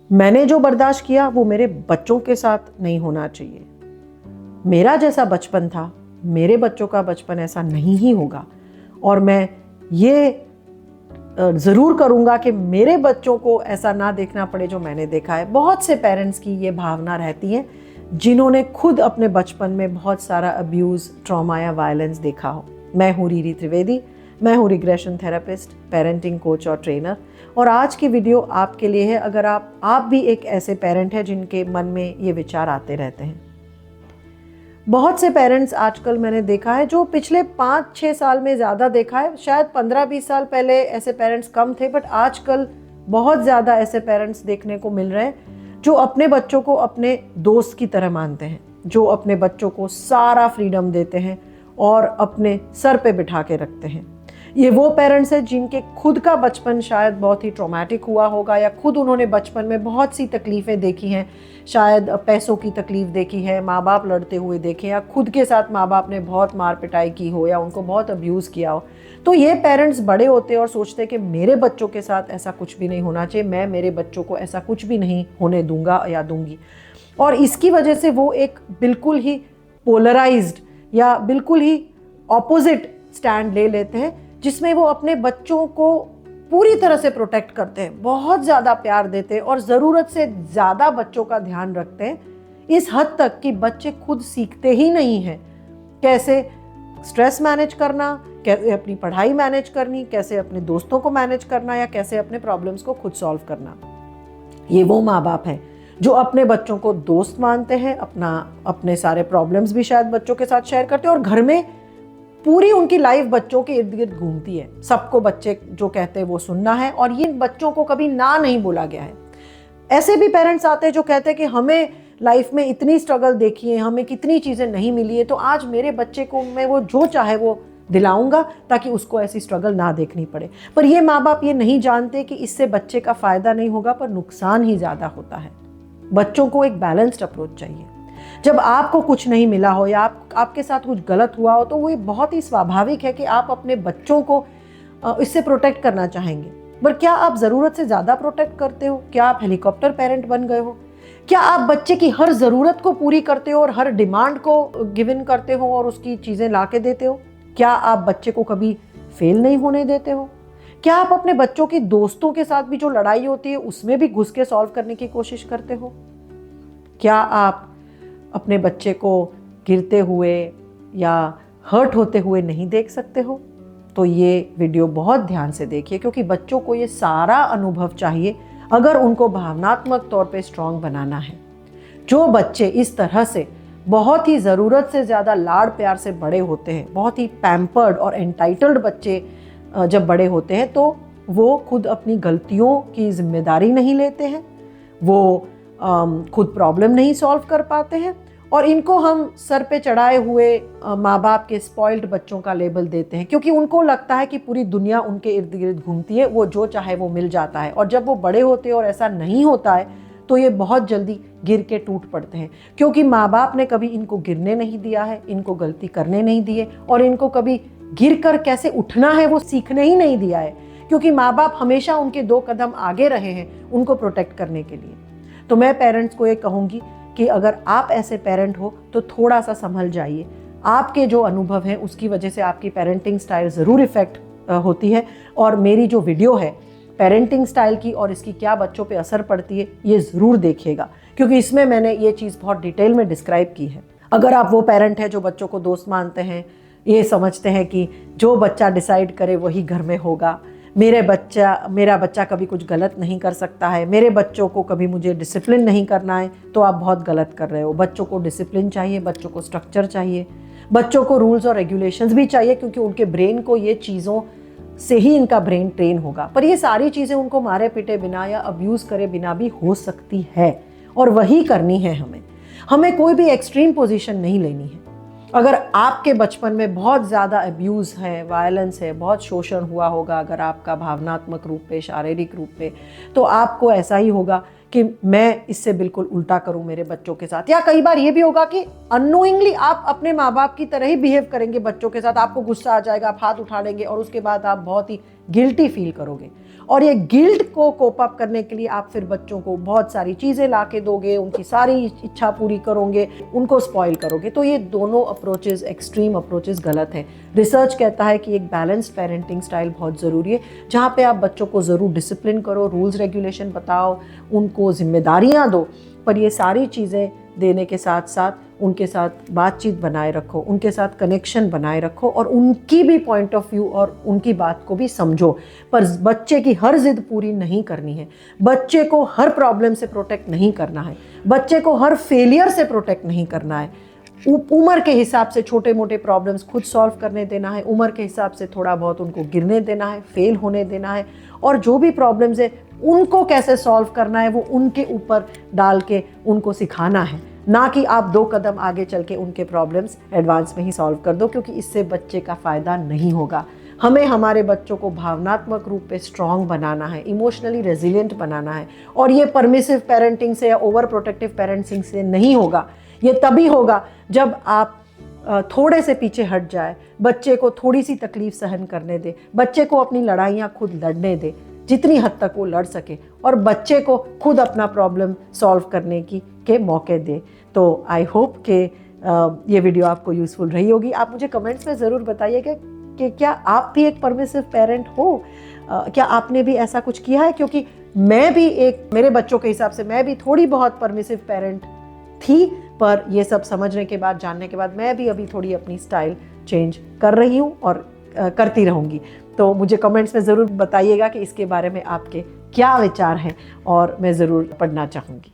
मैंने जो बर्दाश्त किया वो मेरे बच्चों के साथ नहीं होना चाहिए। मेरा जैसा बचपन था, मेरे बच्चों का बचपन ऐसा नहीं ही होगा। और मैं ये ज़रूर करूँगा कि मेरे बच्चों को ऐसा ना देखना पड़े जो मैंने देखा है। बहुत से पेरेंट्स की ये भावना रहती है जिन्होंने खुद अपने बचपन में बहुत सारा अब्यूज़, ट्रॉमा या वायलेंस देखा हो। मैं हूँ रीरी त्रिवेदी, मैं हूँ रिग्रेशन थेरेपिस्ट, पेरेंटिंग कोच और ट्रेनर। और आज की वीडियो आपके लिए है अगर आप भी एक ऐसे पेरेंट हैं जिनके मन में ये विचार आते रहते हैं। बहुत से पेरेंट्स आजकल मैंने देखा है, जो पिछले 5-6 साल में ज़्यादा देखा है, शायद 15-20 साल पहले ऐसे पेरेंट्स कम थे, बट आजकल बहुत ज़्यादा ऐसे पेरेंट्स देखने को मिल रहे हैं जो अपने बच्चों को अपने दोस्त की तरह मानते हैं, जो अपने बच्चों को सारा फ्रीडम देते हैं और अपने सर पे बिठा के रखते हैं। ये वो पेरेंट्स हैं जिनके खुद का बचपन शायद बहुत ही ट्रॉमेटिक हुआ होगा, या खुद उन्होंने बचपन में बहुत सी तकलीफ़ें देखी हैं, शायद पैसों की तकलीफ़ देखी है, माँ बाप लड़ते हुए देखे, या खुद के साथ माँ बाप ने बहुत मार पिटाई की हो या उनको बहुत अब्यूज़ किया हो। तो ये पेरेंट्स बड़े होते हैं और सोचते हैं कि मेरे बच्चों के साथ ऐसा कुछ भी नहीं होना चाहिए, मैं मेरे बच्चों को ऐसा कुछ भी नहीं होने दूंगा या दूंगी। और इसकी वजह से वो एक बिल्कुल ही पोलराइज्ड या बिल्कुल ही ऑपोजिट स्टैंड ले लेते हैं, जिसमें वो अपने बच्चों को पूरी तरह से प्रोटेक्ट करते हैं, बहुत ज़्यादा प्यार देते हैं और ज़रूरत से ज़्यादा बच्चों का ध्यान रखते हैं, इस हद तक कि बच्चे खुद सीखते ही नहीं हैं कैसे स्ट्रेस मैनेज करना, कैसे अपनी पढ़ाई मैनेज करनी, कैसे अपने दोस्तों को मैनेज करना, या कैसे अपने प्रॉब्लम्स को खुद सॉल्व करना। ये वो माँ बाप हैं जो अपने बच्चों को दोस्त मानते हैं, अपने सारे प्रॉब्लम्स भी शायद बच्चों के साथ शेयर करते हैं, और घर में पूरी उनकी लाइफ बच्चों के इर्द गिर्द घूमती है। सबको बच्चे जो कहते हैं वो सुनना है, और ये बच्चों को कभी ना नहीं बोला गया है। ऐसे भी पेरेंट्स आते हैं जो कहते हैं कि हमें लाइफ में इतनी स्ट्रगल देखी है, हमें कितनी चीज़ें नहीं मिली है, तो आज मेरे बच्चे को मैं वो जो चाहे वो दिलाऊंगा ताकि उसको ऐसी स्ट्रगल ना देखनी पड़े। पर ये माँ बाप ये नहीं जानते कि इससे बच्चे का फ़ायदा नहीं होगा पर नुकसान ही ज़्यादा होता है। बच्चों को एक बैलेंस्ड अप्रोच चाहिए। जब आपको कुछ नहीं मिला हो या आपके साथ कुछ गलत हुआ हो, तो वो बहुत ही स्वाभाविक है कि आप अपने बच्चों को इससे प्रोटेक्ट करना चाहेंगे। पर क्या आप ज़रूरत से ज़्यादा प्रोटेक्ट करते हो? क्या आप हेलीकॉप्टर पेरेंट बन गए हो? क्या आप बच्चे की हर ज़रूरत को पूरी करते हो और हर डिमांड को गिव इन करते हो और उसकी चीज़ें ला के देते हो? क्या आप बच्चे को कभी फेल नहीं होने देते हो? क्या आप अपने बच्चों के दोस्तों के साथ भी जो लड़ाई होती है उसमें भी घुस के सॉल्व करने की कोशिश करते हो? क्या आप अपने बच्चे को गिरते हुए या हर्ट होते हुए नहीं देख सकते हो? तो ये वीडियो बहुत ध्यान से देखिए, क्योंकि बच्चों को ये सारा अनुभव चाहिए अगर उनको भावनात्मक तौर पे स्ट्रांग बनाना है। जो बच्चे इस तरह से बहुत ही ज़रूरत से ज़्यादा लाड़ प्यार से बड़े होते हैं, बहुत ही पैम्पर्ड और एंटाइटल्ड बच्चे जब बड़े होते हैं, तो वो खुद अपनी गलतियों की जिम्मेदारी नहीं लेते हैं, वो खुद प्रॉब्लम नहीं सॉल्व कर पाते हैं, और इनको हम सर पे चढ़ाए हुए माँ बाप के स्पॉइल्ड बच्चों का लेबल देते हैं, क्योंकि उनको लगता है कि पूरी दुनिया उनके इर्द गिर्द घूमती है, वो जो चाहे वो मिल जाता है। और जब वो बड़े होते हैं और ऐसा नहीं होता है तो ये बहुत जल्दी गिर के टूट पड़ते हैं, क्योंकि माँ बाप ने कभी इनको गिरने नहीं दिया है, इनको गलती करने नहीं दिए, और इनको कभी गिर कर कैसे उठना है वो सीखने ही नहीं दिया है, क्योंकि माँ बाप हमेशा उनके 2 कदम आगे रहे हैं उनको प्रोटेक्ट करने के लिए। तो मैं पेरेंट्स को ये कहूँगी कि अगर आप ऐसे पेरेंट हो तो थोड़ा सा संभल जाइए। आपके जो अनुभव हैं उसकी वजह से आपकी पेरेंटिंग स्टाइल ज़रूर इफ़ेक्ट होती है, और मेरी जो वीडियो है पेरेंटिंग स्टाइल की और इसकी क्या बच्चों पे असर पड़ती है, ये ज़रूर देखिएगा, क्योंकि इसमें मैंने ये चीज़ बहुत डिटेल में डिस्क्राइब की है। अगर आप वो पेरेंट हैं जो बच्चों को दोस्त मानते हैं, ये समझते हैं कि जो बच्चा डिसाइड करे वही घर में होगा, मेरा बच्चा कभी कुछ गलत नहीं कर सकता है, मेरे बच्चों को कभी मुझे डिसिप्लिन नहीं करना है, तो आप बहुत गलत कर रहे हो। बच्चों को डिसिप्लिन चाहिए, बच्चों को स्ट्रक्चर चाहिए, बच्चों को रूल्स और रेगुलेशंस भी चाहिए, क्योंकि उनके ब्रेन को ये चीज़ों से ही इनका ब्रेन ट्रेन होगा। पर ये सारी चीज़ें उनको मारे पीटे बिना या अब्यूज़ करे बिना भी हो सकती है, और वही करनी है हमें कोई भी एक्सट्रीम पोजीशन नहीं लेनी है। अगर आपके बचपन में बहुत ज़्यादा अब्यूज़ है, वायलेंस है, बहुत शोषण हुआ होगा, अगर आपका भावनात्मक रूप पे, शारीरिक रूप पे, तो आपको ऐसा ही होगा कि मैं इससे बिल्कुल उल्टा करूं मेरे बच्चों के साथ। या कई बार ये भी होगा कि अननोइंगली आप अपने माँ बाप की तरह ही बिहेव करेंगे बच्चों के साथ, आपको गुस्सा आ जाएगा, आप हाथ उठा लेंगे और उसके बाद आप बहुत ही गिल्टी फील करोगे। और ये गिल्ट को कोप अप करने के लिए आप फिर बच्चों को बहुत सारी चीज़ें ला के दोगे, उनकी सारी इच्छा पूरी करोगे, उनको स्पॉइल करोगे। तो ये दोनों अप्रोचेस, एक्सट्रीम अप्रोचेस गलत हैं। रिसर्च कहता है कि एक बैलेंस्ड पेरेंटिंग स्टाइल बहुत ज़रूरी है, जहाँ पे आप बच्चों को ज़रूर डिसिप्लिन करो, रूल्स रेगुलेशन बताओ, उनको जिम्मेदारियाँ दो, पर ये सारी चीज़ें देने के साथ साथ उनके साथ बातचीत बनाए रखो, उनके साथ कनेक्शन बनाए रखो और उनकी भी पॉइंट ऑफ व्यू और उनकी बात को भी समझो। पर बच्चे की हर जिद पूरी नहीं करनी है, बच्चे को हर प्रॉब्लम से प्रोटेक्ट नहीं करना है, बच्चे को हर फेलियर से प्रोटेक्ट नहीं करना है। उम्र के हिसाब से छोटे मोटे प्रॉब्लम्स खुद सॉल्व करने देना है, उम्र के हिसाब से थोड़ा बहुत उनको गिरने देना है, फेल होने देना है, और जो भी प्रॉब्लम्स है उनको कैसे सॉल्व करना है वो उनके ऊपर डाल के उनको सिखाना है, ना कि आप 2 कदम आगे चल के उनके प्रॉब्लम्स एडवांस में ही सॉल्व कर दो, क्योंकि इससे बच्चे का फ़ायदा नहीं होगा। हमें हमारे बच्चों को भावनात्मक रूप पे स्ट्रॉन्ग बनाना है, इमोशनली रेजिलिएंट बनाना है, और ये परमिसिव पेरेंटिंग से या ओवर प्रोटेक्टिव पेरेंटिंग से नहीं होगा। ये तभी होगा जब आप थोड़े से पीछे हट जाए, बच्चे को थोड़ी सी तकलीफ सहन करने दे, बच्चे को अपनी लड़ाइयाँ खुद लड़ने दे जितनी हद तक वो लड़ सके, और बच्चे को खुद अपना प्रॉब्लम सॉल्व करने के मौके दे। तो आई होप कि ये वीडियो आपको यूज़फुल रही होगी। आप मुझे कमेंट्स में ज़रूर बताइएगा कि क्या आप भी एक परमिसिव पेरेंट हो, क्या आपने भी ऐसा कुछ किया है, क्योंकि मैं भी मेरे बच्चों के हिसाब से मैं भी थोड़ी बहुत परमिसिव पेरेंट थी, पर ये सब समझने के बाद, जानने के बाद मैं भी अभी थोड़ी अपनी स्टाइल चेंज कर रही हूँ और करती रहूँगी। तो मुझे कमेंट्स में ज़रूर बताइएगा कि इसके बारे में आपके क्या विचार हैं, और मैं ज़रूर पढ़ना चाहूँगी।